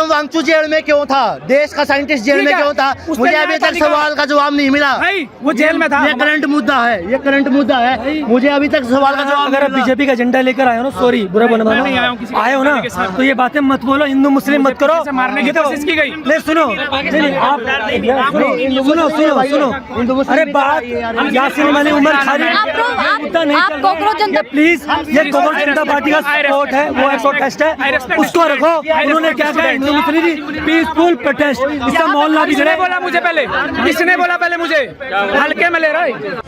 Sonam Wangchuck jail में क्यों था? देश का साइंटिस्ट जेल में क्यों था? मुझे अभी तक सवाल का जवाब नहीं मिला। वो जेल में था। ये करंट मुद्दा है, ये करंट मुद्दा है। मुझे अभी तक सवाल का जवाब। अगर बीजेपी का एजेंडा लेकर आए हो ना, सॉरी बुरा बना आए हो ना, तो ये बातें मत बोलो, हिंदू मुस्लिम मत करो। मारने की कोशिश की गई। नहीं सुनो, आप सुनो, अरे बात Yasin Malik, Umar Khalid cockroach Janata please, ये कोकरोच जनता पार्टी का सपोर्ट है, वो एक प्रोटेस्ट है, उसको रखो। उन्होंने क्या कहा? हिंदू मुस्लिम पीसफुल प्रोटेस्ट, इसका मोहल्ला भी किसने बोला मुझे पहले? किसने बोला पहले मुझे? हल्के में ले रहा है।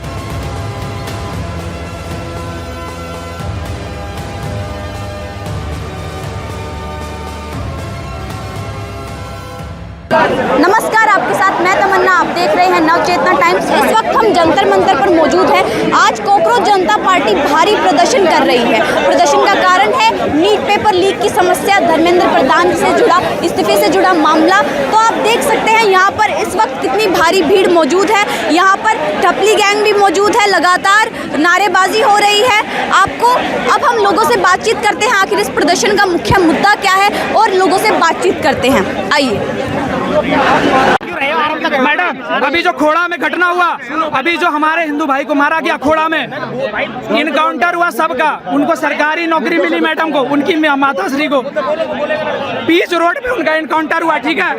नमस्कार, आपके साथ मैं तमन्ना। आप देख रहे हैं नवचेतना टाइम्स। इस वक्त हम जंतर मंतर पर मौजूद हैं। आज कोकरोच जनता पार्टी भारी प्रदर्शन कर रही है। प्रदर्शन का कारण है नीट पेपर लीक की समस्या, धर्मेंद्र प्रधान से जुड़ा, इस्तीफे से जुड़ा मामला। तो आप देख सकते हैं यहाँ पर इस वक्त कितनी भारी भीड़ मौजूद है। यहाँ पर टपली गैंग भी मौजूद है, लगातार नारेबाजी हो रही है। आपको अब हम लोगों से बातचीत करते हैं, आखिर इस प्रदर्शन का मुख्य मुद्दा क्या है, और लोगों से बातचीत करते हैं। आइए। मैडम, अभी जो खोड़ा में घटना हुआ, अभी जो हमारे हिंदू भाई को मारा गया खोड़ा में, इनकाउंटर हुआ सबका, उनको सरकारी नौकरी मिली मैडम को, उनकी माता श्री को बीच रोड पे उनका इनकाउंटर हुआ। ठीक है,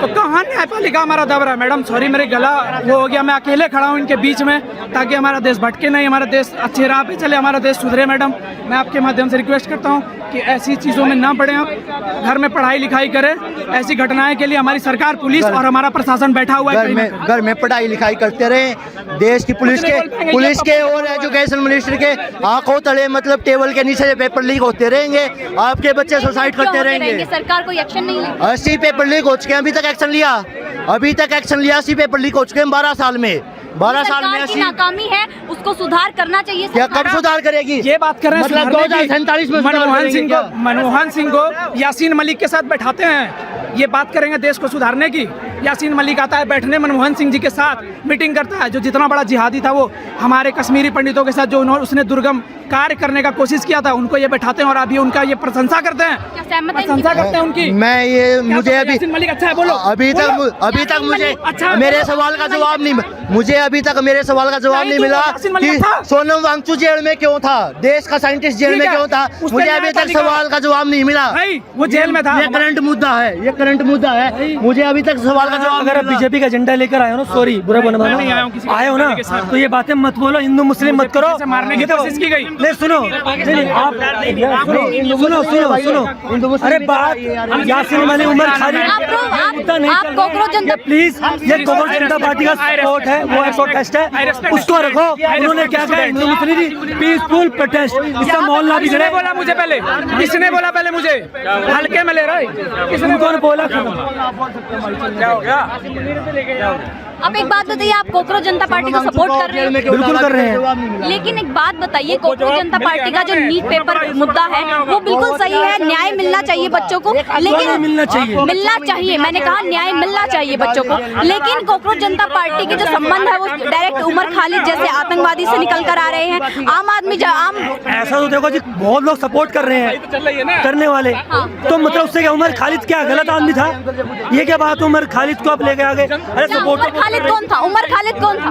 तो कहाँ न्यायपालिका हमारा दब रहा है? मैडम सॉरी, मेरे गला वो हो गया, मैं अकेले खड़ा हूँ इनके बीच में, ताकि हमारा देश भटके नहीं, हमारा देश अच्छे राह पे चले, हमारा देश सुधरे। मैडम, मैं आपके माध्यम से रिक्वेस्ट करता हूँ कि ऐसी चीज़ों में ना पड़े, आप घर में पढ़ाई लिखाई करें। ऐसी घटनाएं के लिए हमारी सरकार, पुलिस और हमारा प्रशासन बैठा हुआ है। घर में पढ़ाई लिखाई करते रहे। देश की पुलिस के और एजुकेशन मिनिस्टर के आंखों तले, मतलब टेबल के नीचे पेपर लीक होते रहेंगे। आपके बच्चे सुसाइड करते रहेंगे। सरकार कोई एक्शन नहीं ले। 80 पेपर लीक हो चुके हैं, अभी तक एक्शन लिया 80 पेपर लीक हो चुके हैं 12 साल में। 12 साल में 80 नाकामी है, उसको सुधार करना चाहिए। क्या कब सुधार करेगी? ये बात कर रहे हैं, मतलब 2047 में मनमोहन सिंह को यासीन मलिक के साथ बैठाते हैं, ये बात करेंगे देश को सुधारने की। यासीन मलिक आता है बैठने मनमोहन सिंह जी के साथ, मीटिंग करता है। जो जितना बड़ा जिहादी था वो हमारे कश्मीरी पंडितों के साथ जो उसने दुर्गम कार्य करने का कोशिश किया था, उनको ये बैठाते हैं और अभी उनका ये प्रशंसा करते हैं, प्रशंसा करते हैं उनकी। मैं ये मुझे अभी यासीन मलिक अच्छा है, बोलो। अभी तक मुझे मेरे सवाल का जवाब नहीं, मुझे अभी तक मेरे सवाल का जवाब नहीं मिला कि सोनम वांगचुक जेल में क्यों था? देश का साइंटिस्ट जेल में क्यों था? मुझे अभी तक सवाल का जवाब नहीं मिला। वो जेल में था। ये करंट मुद्दा है, ये करंट मुद्दा है। मुझे अभी तक सवाल का जवाब। अगर बीजेपी का एजेंडा लेकर आए हो ना, सॉरी बुरा बना आए हो ना, तो ये बातें मत बोलो, हिंदू मुस्लिम मत करो। मारने की कोशिश की गई। नहीं सुनो, आप सुनो, अरे बात यासीन मलिक, उमर खालिद, प्लीज, ये कोकरोच जनता पार्टी का सपोर्ट है, वो एक प्रोटेस्ट है, उसको रखो। उन्होंने क्या कहा? हिंदू मुस्लिम पीसफुल प्रोटेस्ट, इसका मोहल्ला भी किसने बोला मुझे पहले? किसने बोला पहले मुझे? हल्के में ले रहा है। किसने कौन बोला? क्या हो गया? अब एक बात बताइए, आप कोकरोच जनता पार्टी को सपोर्ट कर रहे हैं? बिल्कुल कर रहे हैं। लेकिन एक बात बताइए, कोकरोच जनता पार्टी का जो नीट पेपर मुद्दा है वो बिल्कुल सही है, न्याय मिलना चाहिए बच्चों को, लेकिन मिलना चाहिए, मैंने कहा न्याय मिलना चाहिए बच्चों को। लेकिन कोकरोच जनता पार्टी के जो संबंध है वो डायरेक्ट उमर खालिद जैसे आतंकवादी से निकल कर आ रहे हैं। आम आदमी ऐसा तो देखो जी, बहुत लोग सपोर्ट कर रहे हैं, करने वाले। तो मतलब उससे क्या उमर खालिद क्या गलत आदमी था? ये क्या बात, उमर खालिद को आप लेके आ गए? अरे सपोर्ट खालिद कौन था? उमर खालिद कौन था?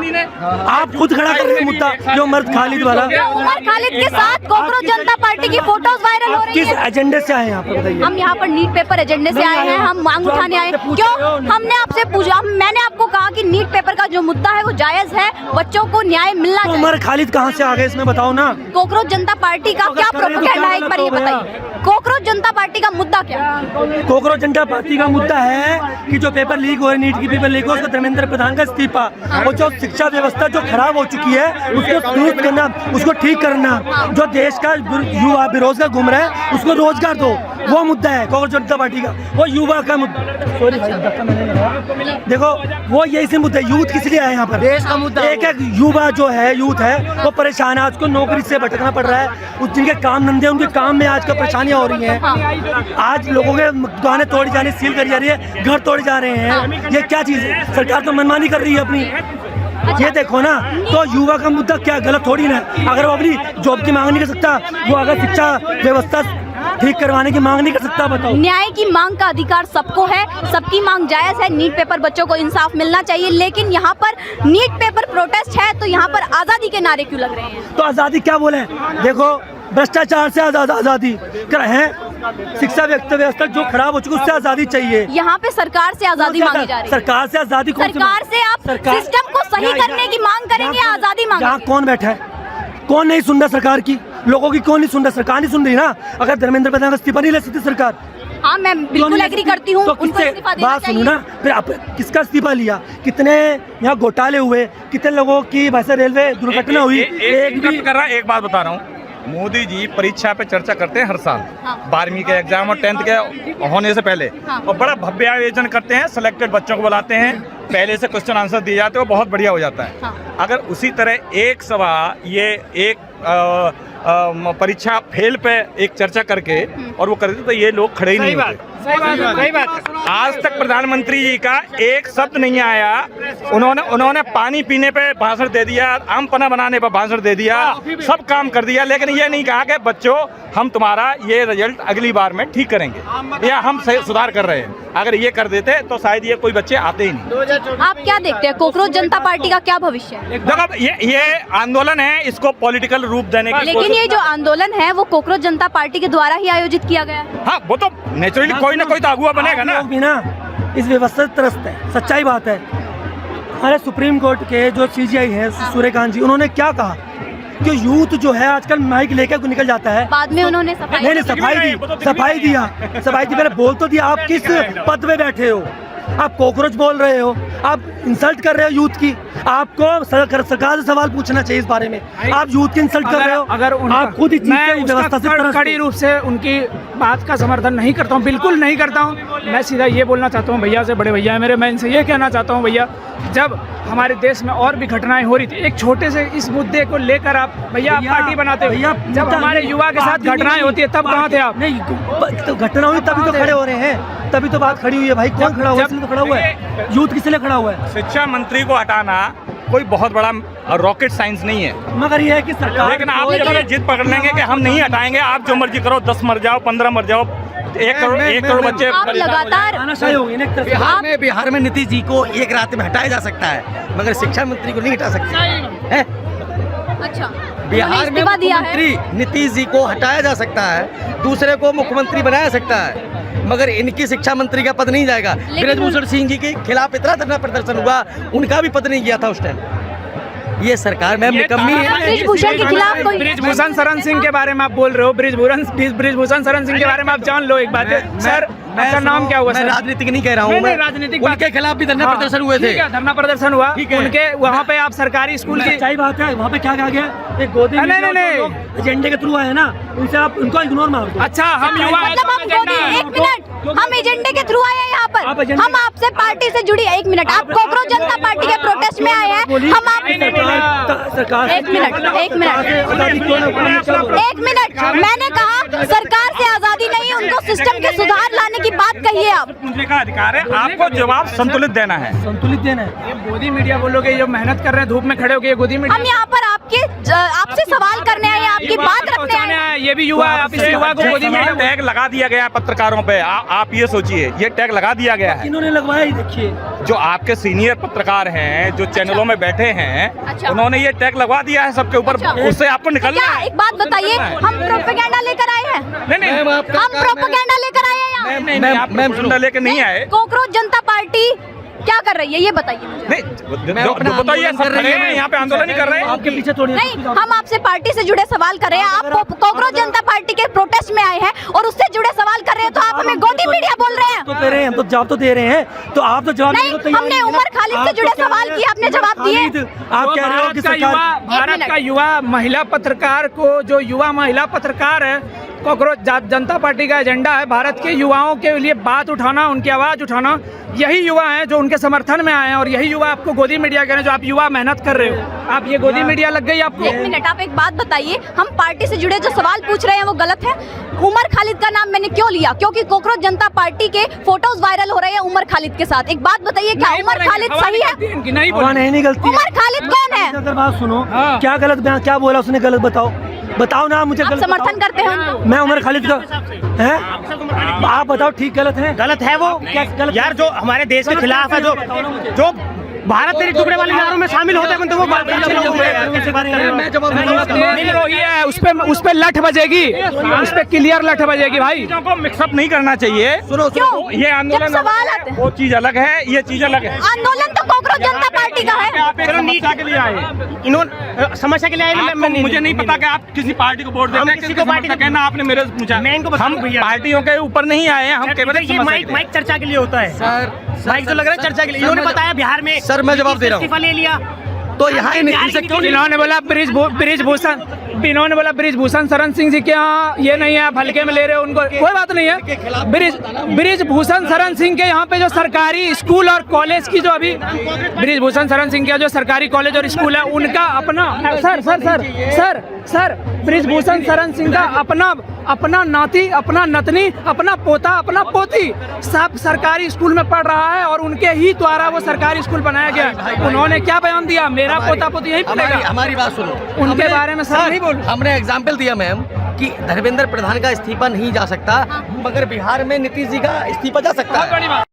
आप खुद खड़ा कर रहे हैं मुद्दा, जो उमर खालिद वाला। उमर खालिद के साथ कोकरोच जनता पार्टी की फोटोज वायरल हो रही है। किस एजेंडे से आए हैं आप बताइए? हम यहाँ पर नीट पेपर एजेंडे से आए हैं, हम मांग उठाने आए। क्यों? हमने आपसे पूछा, मैंने आपको कहा कि नीट पेपर का जो मुद्दा है वो जायज है, बच्चों को न्याय मिलना चाहिए। उमर खालिद कहाँ से आ गए इसमें बताओ ना? कोकरोच जनता पार्टी का क्या प्रोपेगेंडा है, एक बार ये बताइए। कोकरोच जनता पार्टी का मुद्दा क्या है? कोकरोच जनता पार्टी का मुद्दा है कि जो पेपर लीक हो रहे, नीट की पेपर लीक हो, उसका धर्मेंद्र प्रधान का इस्तीफा, और जो शिक्षा व्यवस्था जो खराब हो चुकी है उसको दुरुस्त करना, उसको ठीक करना, जो देश का युवा बेरोजगार घूम रहा है उसको रोजगार दो, वो मुद्दा है कोकरोच जनता पार्टी का। वो युवा का मुद्दा, सॉरी भाई धक्का मैंने लगाया। देखो वो यही से मुद्दा, यूथ किस लिए आए यहाँ पर? देश का मुद्दा। एक युवा जो है, यूथ है, वो परेशान है, आज को नौकरी से भटकना पड़ रहा है, उस जिनके काम धंधे, उनके काम में आज का परेशानियां हो रही हैं। आज लोगों के दुकानें तोड़ी जा रही, सील करी जा रही है, घर तोड़े जा रहे हैं। ये क्या चीज है? सरकार तो मनमानी कर रही है अपनी। ये देखो ना, तो युवा का मुद्दा क्या गलत थोड़ी ना? अगर वो अपनी जॉब की मांग नहीं कर सकता, वो अगर शिक्षा व्यवस्था ठीक करवाने की मांग नहीं कर सकता? बताओ। न्याय की मांग का अधिकार सबको है, सबकी मांग जायज है। नीट पेपर बच्चों को इंसाफ मिलना चाहिए, लेकिन यहाँ पर नीट पेपर प्रोटेस्ट है तो यहाँ पर आजादी के नारे क्यों लग रहे हैं? तो आजादी क्या बोले? देखो, भ्रष्टाचार से आजादी कर है, शिक्षा व्यवस्था जो खराब हो चुकी है उससे आजादी चाहिए। यहाँ पे सरकार से आजादी मांगी जा रही है। सरकार से आजादी कौन सी सरकार से आप सरकार- सिस्टम को सही करने की मांग करेंगे या आजादी यहाँ मांगेंगे? कौन बैठा है? कौन नहीं सुन रहा सरकार की? लोगों की कौन नहीं सुन रहा? सरकार नहीं सुन रही ना। अगर धर्मेंद्र प्रधान का इस्तीफा नहीं ले सकती सरकार? हाँ, मैं बिल्कुल एग्री करती हूँ। तो उनको किससे इस्तीफा देना बात सुनो चाहिए। ना, फिर आप किसका इस्तीफा लिया? कितने यहाँ घोटाले हुए, कितने लोगों की वैसे रेलवे दुर्घटना हुई, एक भी कर रहा एक बात बता रहा हूँ, मोदी जी परीक्षा पे चर्चा करते हैं हर साल, हाँ। 12वीं के एग्जाम और 10th के होने से पहले, हाँ। और बड़ा भव्य आयोजन करते हैं, सिलेक्टेड बच्चों को बुलाते हैं, पहले से क्वेश्चन आंसर दिए जाते हैं, वो बहुत बढ़िया हो जाता है। हाँ। अगर उसी तरह एक सवाल ये एक परीक्षा फेल पे एक चर्चा करके और वो कर देते तो ये लोग खड़े ही नहीं होते। सही बात। आज तक प्रधानमंत्री जी का एक शब्द नहीं आया। उन्होंने पानी पीने पे भाषण दे दिया, आम पन्ना बनाने पर भाषण दे दिया, सब काम कर दिया, लेकिन ये नहीं कहा कि बच्चों हम तुम्हारा ये रिजल्ट अगली बार में ठीक करेंगे या हम सुधार कर रहे हैं। अगर ये कर देते तो शायद ये कोई बच्चे आते ही नहीं। आप क्या देखते हैं, कोकरोच जनता पार्टी का क्या भविष्य है? देखो, ये आंदोलन है, इसको पॉलिटिकल रूप देने की लेकिन ये जो आंदोलन है वो कोकरोच जनता पार्टी के द्वारा ही आयोजित किया गया है। हाँ, वो तो नेचुरली कोई ना कोई तो अगुआ बनेगा ना। लोग भी ना इस व्यवस्था से त्रस्त है, सच्चाई बात है। हमारे सुप्रीम कोर्ट के जो सीजीआई हैं सूर्यकांत जी, उन्होंने क्या कहा कि यूथ जो है आजकल माइक लेकर निकल जाता है। बाद में उन्होंने सफाई नहीं सफाई दी, पहले बोल तो दिया। आप किस पद पे बैठे हो? आप कॉकरोच बोल रहे हो, आप इंसल्ट कर रहे हो यूथ की। आपको सरकार से सवाल पूछना चाहिए इस बारे में। आप यूथ की इंसल्ट कर रहे हो। अगर आप खुद इस चीज़ मैं से व्यवस्था से त्रस्त हो। कड़ी रूप से उनकी बात का समर्थन नहीं करता हूँ, बिल्कुल नहीं करता हूँ। मैं सीधा ये बोलना चाहता हूँ भैया से, बड़े भैया है मेरे, मैं इनसे ये कहना चाहता हूँ भैया, जब हमारे देश में और भी घटनाएं हो रही थी, एक छोटे से इस मुद्दे को लेकर आप भैया पार्टी बनाते हो, जब हमारे युवा के साथ घटनाएं होती है तब कहाँ थे आप? नहीं, तो घटना हुई तभी तो खड़े हो रहे हैं, तभी तो बात खड़ी हुई है भाई। कौन खड़ा हुआ है? इसलिए तो खड़ा हुआ है, यूथ किस लिए खड़ा हुआ है? शिक्षा मंत्री को हटाना कोई बहुत बड़ा रॉकेट साइंस नहीं है, मगर ये है कि सरकार, लेकिन आप अगर जिद पकड़ लेंगे कि हम नहीं हटाएंगे, आप जो मर्जी करो, 10 मर जाओ, 15 मर जाओ, 1 करोड़ बच्चे आप लगातार तानाशाही होगी ना एक तरफ से। बिहार में नीतीश जी को एक रात में हटाया जा सकता है, मगर शिक्षा मंत्री को नहीं हटा सकते हैं। अच्छा, बिहार में इस्तीफा दिया है। मुख्यमंत्री नीतीश जी को हटाया जा सकता है, दूसरे को मुख्यमंत्री बनाया सकता है, मगर इनकी शिक्षा मंत्री का पद नहीं जाएगा। ब्रजभूषण सिंह जी के खिलाफ इतना धरना प्रदर्शन हुआ, उनका भी पद नहीं गया था उस टाइम। ये सरकार में निकम्मी है। ब्रिजभूषण के खिलाफ कोई ब्रिजभूषण शरण सिंह के बारे में आप बोल रहे हो, ब्रिजभूषण शरण सिंह के बारे में आप जान लो एक बात है सर। आपका नाम क्या हुआ मैं सर? राजनीतिक नहीं कह रहा हूँ, मैं राजनीतिक उनके खिलाफ भी धरना प्रदर्शन हुए थे। धरना प्रदर्शन हुआ ठीक है। उनके, वहाँ पे आप सरकारी स्कूल की सच्चाई बात है। वहाँ पे क्या कहा गया? एक गोदी नहीं, मीडिया नहीं, जो लोग एजेंडे के थ्रू आए ना, उनसे आप उनको इग्नोर मार दो। अच्छा, हम युवा मतलब हम गोदी, एक मिनट, हम एजेंडे के थ्रू आए हैं यहाँ पर। आप एजेंडे- हम आपसे पार्टी से जुड़ी, एक मिनट, आप कोकरोच जनता पार्टी के प्रोटेस्ट में आए हैं। हम आप सरकार एक मिनट, मैंने कहा सरकार से आजादी नहीं, उनको सिस्टम के सुधार लाने की बात कही है आप। पूछने का अधिकार है, आपको जवाब संतुलित देना है। संतुलित देना है। ये गोदी मीडिया बोलोगे, जो मेहनत कर रहे हैं, धूप में खड़े होके, ये गोदी मीडिया हम यहाँ पर आपसे सवाल करने आए हैं, आपकी बात रखने आए हैं। ये भी युवा है, आप इस युवा को गोदी मीडिया टैग लगा दिया गया है पत्रकारों पे। आप ये सोचिए, ये टैग लगा दिया गया है। इन्होंने लगवाया ही, देखिए जो आपके सीनियर पत्रकार हैं, जो चैनलों में बैठे हैं, अच्छा। उन्होंने ये टैग लगवा दिया है सबके ऊपर। अच्छा। उससे आपको निकलना क्या है। एक बात बताइए, हम प्रोपेगेंडा लेकर आए हैं? नहीं, हम प्रोपेगेंडा लेकर आए हैं यहाँ? नहीं, आप प्रोपेगेंडा लेके नहीं आए। कोकरोच जनता पार्टी क्या कर रही है ये बताइए मुझे। नहीं, जो बताइए, सब खड़े हैं यहाँ पे, आंदोलन नहीं कर रहे हैं। आपके पीछे थोड़ी नहीं, हम आपसे पार्टी से जुड़े सवाल कर रहे हैं। आप कोकरोच जनता पार्टी के प्रोटेस्ट में आए हैं और उससे जुड़े सवाल कर रहे हैं, तो आप हमें गोदी मीडिया बोल रहे हैं। तो दे रहे हैं, हम तो जवाब तो दे रहे हैं, तो आप तो जवाब नहीं, देने को तैयार हमने हैं ना। उमर खालिद से जुड़े आप तो सवाल कह रहे किए, आपने जवाब दिए। खालिद, आप कह रहे हो कि सरकार भारत का युवा महिला पत्रकार को, जो युवा महिला पत्रकार है, कोकरोच जनता पार्टी का एजेंडा है भारत के युवाओं के लिए बात उठाना, उनकी आवाज उठाना। यही युवा हैं जो उनके समर्थन में आए हैं, और यही युवा आपको गोदी मीडिया कह रहे हैं, जो आप युवा मेहनत कर रहे हो। आप ये गोदी मीडिया लग गई आपको। एक मिनट, आप एक बात बताइए, हम पार्टी से जुड़े जो सवाल पूछ रहे हैं वो गलत है? उमर खालिद का नाम मैंने क्यों लिया? क्योंकि कोकरोच जनता पार्टी के फोटोज वायरल हो रहे हैं उमर खालिद के साथ। एक बात बताइए, क्या उमर खालिद सही है? नहीं हवा नहीं निकलती। उमर खालिद कौन है? अगर बात सुनो, हाँ। क्या गलत बयान, क्या बोला उसने गलत, बताओ। बताओ ना मुझे, आप गलत समर्थन बताओ। करते हैं? मैं उमर खालिद का है, आप बताओ ठीक गलत है? गलत है वो क्या गलत यार, जो हमारे देश के खिलाफ है, जो भारत तेरे टुकड़े वाले यारों में शामिल होते हैं, तो वो विद्रोही है, उस पे लठ बजेगी, उस पे क्लियर लठ बजेगी भाई। चीजों को मिक्सअप नहीं करना चाहिए। क्यों? ये आंदोलन जब सवाल आते हैं। वो चीज अलग है, ये चीज अलग है। आंदोलन तो कॉकरोच जनता पार्टी का है। आप एक समस्या के लिए आए, इन्होंने समस्या के लिए आए, आपको मुझे नहीं पता कि आप किसी पार्टी को वोट देते हैं, किसी को पार्टी का कहना आपने मेरे से पूछा। मैं इनको बता हम दूं भैया। पार्टियों के ऊपर नहीं आए हैं, हम केवल ये माइक चर्चा के लिए होता है सर माइक तो लग रहा है चर्चा के लिए। इन्होंने बताया बिहार में सर, मैं जवाब दे रहा हूँ। इस्तीफा ले लिया, तो यहाँ इनसे क्यों नहीं? इन्होंने बोला ब्रिजभूषण शरण सिंह जी के यहाँ ये नहीं है, आप हल्के में ले रहे हो उनको, कोई बात नहीं है। ब्रिजभूषण शरण सिंह के यहाँ पे जो सरकारी स्कूल और कॉलेज की जो अभी ब्रिजभूषण शरण सिंह का जो सरकारी कॉलेज और स्कूल है उनका अपना सर ब्रिजभूषण शरण सिंह का अपना नाती, अपना नतनी, अपना पोता, अपना पोती सब सरकारी स्कूल में पढ़ रहा है और उनके ही द्वारा वो सरकारी स्कूल बनाया गया है। उन्होंने क्या बयान दिया, मेरा पोता पोती यही पढ़ेगा। हमारी बात सुनो, उनके बारे में सर नहीं बोल। हमने एग्जाम्पल दिया मैम कि धर्मेंद्र प्रधान का इस्तीफा नहीं जा सकता, मगर बिहार में नीतीश जी का इस्तीफा जा सकता है।